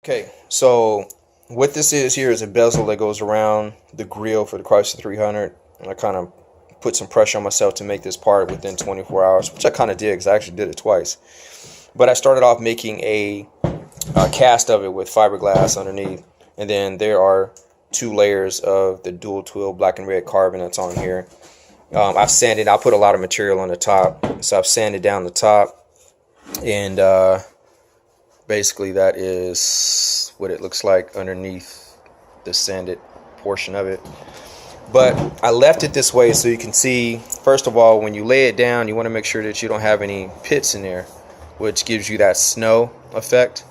Okay, so what this is here is a bezel that goes around the grill for the Chrysler 300. And I kind of put some pressure on myself to make this part within 24 hours, which I kind of did because I actually did it twice. But I started off making a cast of it with fiberglass underneath. And then there are 2 layers of the dual twill black and red carbon that's on here. I've sanded, I put a lot of material on the top. So I've sanded down the top. And basically that is what it looks like underneath the sanded portion of it. But I left it this way so you can see, first of all, when you lay it down, you want to make sure that you don't have any pits in there, which gives you that snow effect.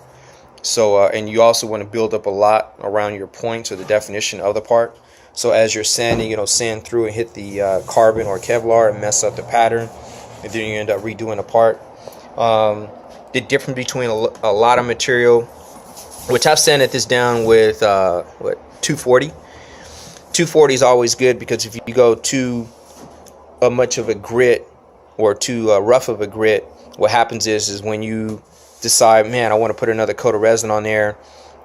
So and you also want to build up a lot around your points or the definition of the part. So as you're sanding, you know, sand through and hit the carbon or Kevlar and mess up the pattern, and then you end up redoing the part. The difference between a lot of material, which I've sanded this down with 240. 240 is always good, because if you go too much of a grit or too rough of a grit, what happens is when you decide, man, I want to put another coat of resin on there,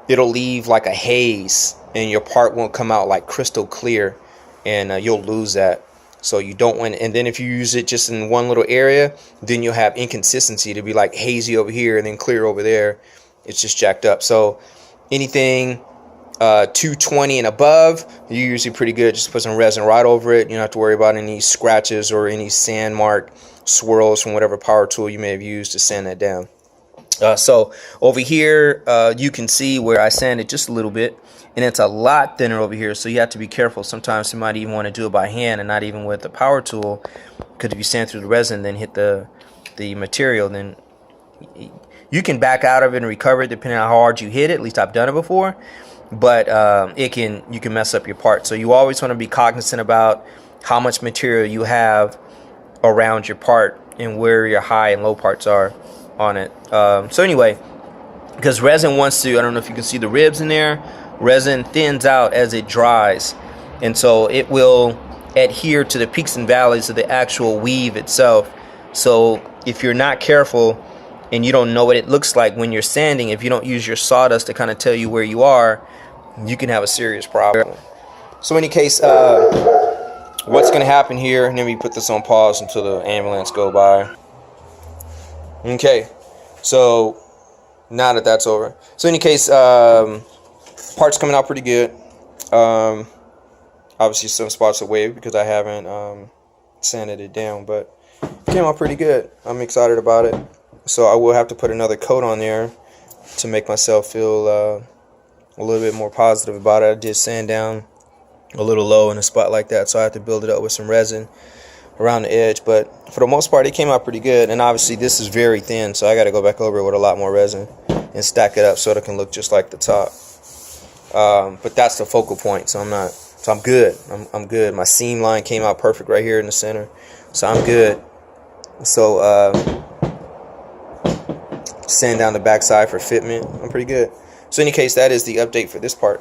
it'll leave like a haze and your part won't come out like crystal clear, and you'll lose that. So you don't want, and then if you use it just in one little area, then you'll have inconsistency to be like hazy over here and then clear over there. It's just jacked up. So anything 220 and above, you're usually pretty good. Just put some resin right over it. You don't have to worry about any scratches or any sand mark swirls from whatever power tool you may have used to sand that down. So over here, you can see where I sanded just a little bit, and it's a lot thinner over here, so you have to be careful. Sometimes you might even want to do it by hand and not even with the power tool, because if you sand through the resin then hit the material, then you can back out of it and recover it depending on how hard you hit it. At least I've done it before, but you can mess up your part. So you always want to be cognizant about how much material you have around your part and where your high and low parts are on it. So anyway, because resin wants to, I don't know if you can see the ribs in there, resin thins out as it dries, and so it will adhere to the peaks and valleys of the actual weave itself. So if you're not careful and you don't know what it looks like when you're sanding, if you don't use your sawdust to kind of tell you where you are, you can have a serious problem. So in any case, what's going to happen here, and then we put this on pause until the ambulance go by. Okay, so now that that's over, so in any case, parts coming out pretty good. Obviously some spots are waved because I haven't sanded it down, but it came out pretty good. I'm excited about it. So I will have to put another coat on there to make myself feel a little bit more positive about it. I did sand down a little low in a spot like that, so I have to build it up with some resin around the edge. But for the most part, it came out pretty good. And obviously this is very thin, so I got to go back over it with a lot more resin and stack it up so it can look just like the top. But that's the focal point, so I'm good. I'm good. My seam line came out perfect right here in the center, so I'm good. So sand down the backside for fitment. I'm pretty good. So in any case, that is the update for this part.